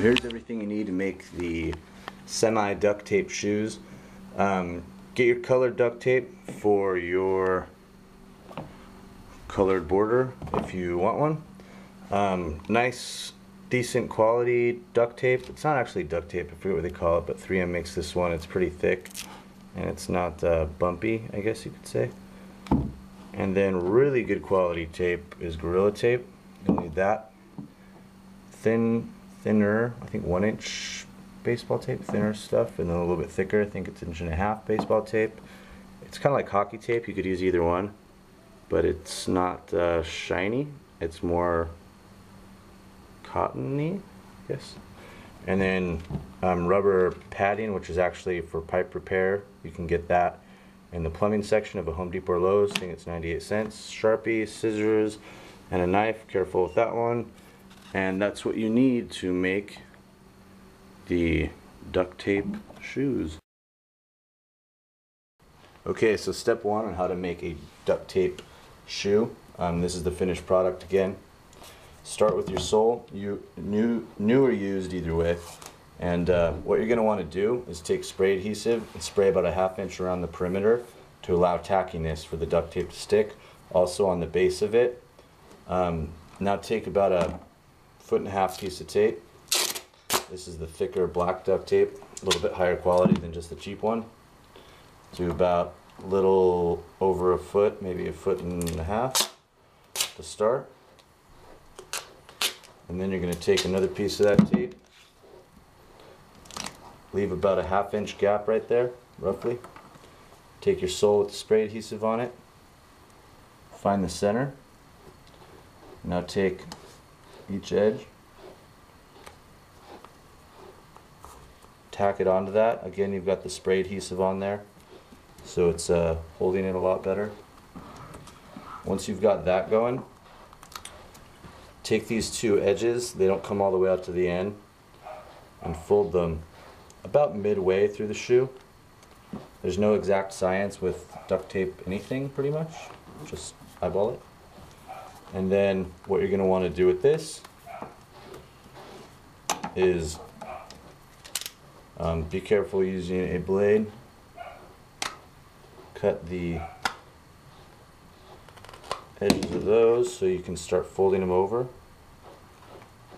here's everything you need to make the semi duct tape shoes. Get your colored duct tape for your colored border if you want one. Nice, decent quality duct tape. It's not actually duct tape, I forget what they call it, but 3M makes this one. It's pretty thick and it's not bumpy, I guess you could say. And then really good quality tape is Gorilla Tape. You'll need that. Thinner, I think 1-inch baseball tape, thinner stuff, and then a little bit thicker, I think it's 1.5 inch baseball tape. It's kind of like hockey tape, you could use either one, but it's not shiny, it's more cottony, I guess. And then rubber padding, which is actually for pipe repair. You can get that in the plumbing section of a Home Depot or Lowe's. I think it's 98 cents. Sharpie, scissors, and a knife. Careful with that one. And that's what you need to make the duct tape shoes. Okay, so step one on how to make a duct tape shoe. This is the finished product again. Start with your sole, new or used, either way. And what you're going to want to do is take spray adhesive and spray about a 1/2 inch around the perimeter to allow tackiness for the duct tape to stick. Also on the base of it. Now take about a 1.5 foot piece of tape. This is the thicker black duct tape, a little bit higher quality than just the cheap one. To about a little over 1 foot, maybe 1.5 feet to start. And then you're going to take another piece of that tape, leave about a 1/2 inch gap right there, roughly. Take your sole with the spray adhesive on it, find the center. Now take each edge, tack it onto that. Again, you've got the spray adhesive on there, so it's holding it a lot better. Once you've got that going, take these two edges, they don't come all the way out to the end, and fold them about midway through the shoe. There's no exact science with duct tape anything, pretty much. Just eyeball it. And then what you're going to want to do with this is be careful using a blade. Cut the edges of those so you can start folding them over,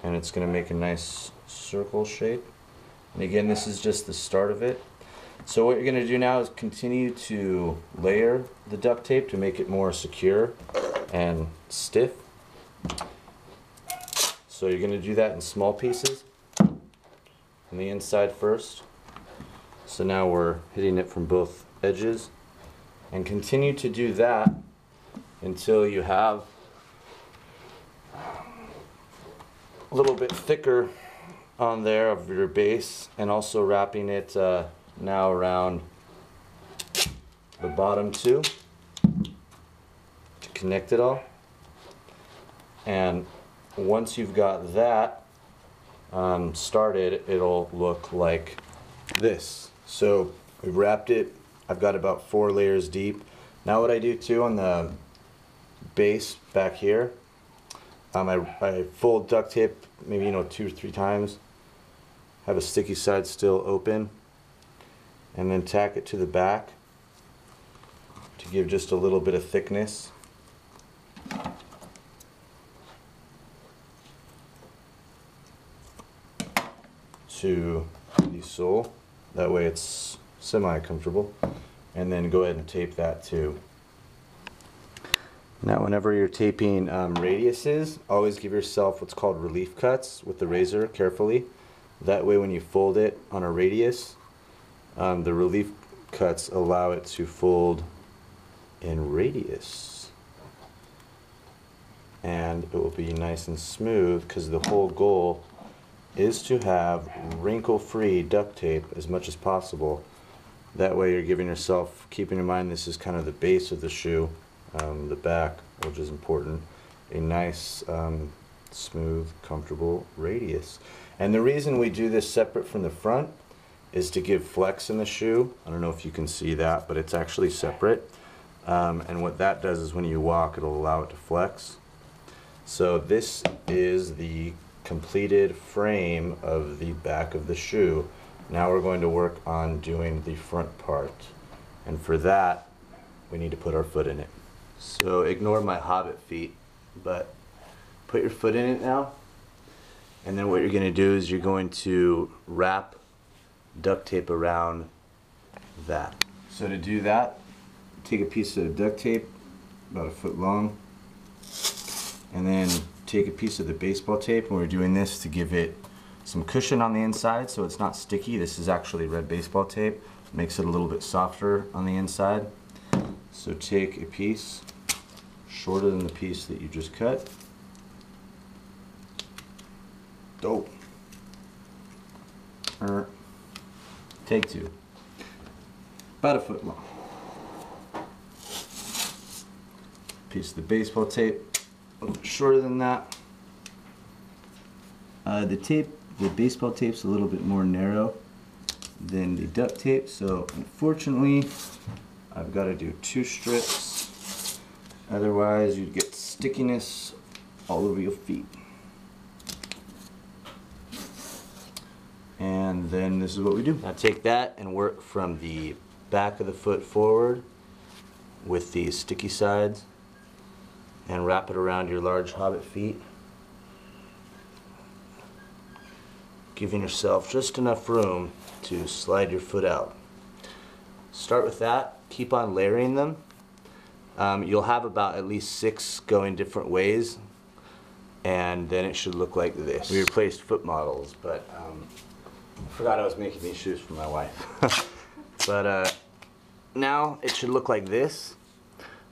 and it's going to make a nice circle shape. And again, this is just the start of it. So what you're going to do now is continue to layer the duct tape to make it more secure and stiff. So you're going to do that in small pieces on the inside first. So now we're hitting it from both edges, and continue to do that until you have a little bit thicker on there of your base, and also wrapping it now around the bottom too to connect it all. And once you've got that started, it'll look like this. So we've wrapped it. I've got about 4 layers deep. Now what I do too on the base back here, I fold duct tape maybe 2 or 3 times, have a sticky side still open, and then tack it to the back to give just a little bit of thickness. To the sole, that way it's semi-comfortable, and then go ahead and tape that too. Now whenever you're taping radiuses, always give yourself what's called relief cuts with the razor carefully. That way when you fold it on a radius, the relief cuts allow it to fold in radius. And it will be nice and smooth, because the whole goal is to have wrinkle-free duct tape as much as possible. That way you're giving yourself, keeping in mind this is kind of the base of the shoe, the back, which is important, a nice smooth, comfortable radius. And the reason we do this separate from the front is to give flex in the shoe. I don't know if you can see that, but it's actually separate. And what that does is when you walk, it'll allow it to flex. So this is the completed frame of the back of the shoe. Now we're going to work on doing the front part. And for that, we need to put our foot in it. So ignore my hobbit feet, but put your foot in it now. And then what you're going to do is you're going to wrap duct tape around that. So to do that, take a piece of duct tape, about a foot long, and then take a piece of the baseball tape, and we're doing this to give it some cushion on the inside so it's not sticky. This is actually red baseball tape. Makes it a little bit softer on the inside. So take a piece shorter than the piece that you just cut. Dope. Take two. About a foot long. Piece of the baseball tape, a little bit shorter than that. The baseball tape's a little bit more narrow than the duct tape, so unfortunately I've got to do 2 strips, otherwise you'd get stickiness all over your feet. And then this is what we do. Now take that and work from the back of the foot forward with the sticky sides and wrap it around your large hobbit feet, giving yourself just enough room to slide your foot out. Start with that, keep on layering them. You'll have about at least 6 going different ways, and then it should look like this. We replaced foot models, but I forgot I was making these shoes for my wife. But now it should look like this.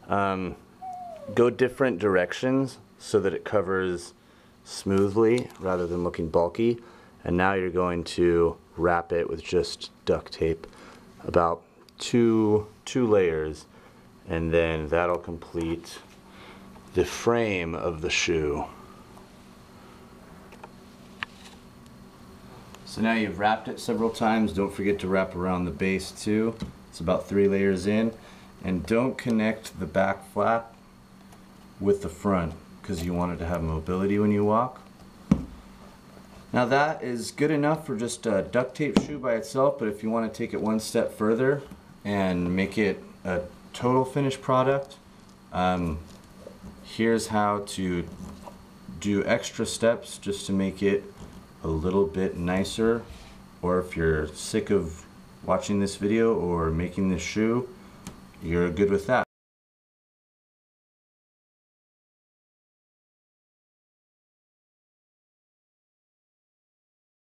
Go different directions so that it covers smoothly rather than looking bulky. And now you're going to wrap it with just duct tape, about two layers, and then that'll complete the frame of the shoe. So now you've wrapped it several times. Don't forget to wrap around the base too. It's about 3 layers in. And don't connect the back flap with the front because you want it to have mobility when you walk. Now that is good enough for just a duct tape shoe by itself, but if you want to take it one step further and make it a total finished product, here's how to do extra steps just to make it a little bit nicer. Or if you're sick of watching this video or making this shoe, you're good with that.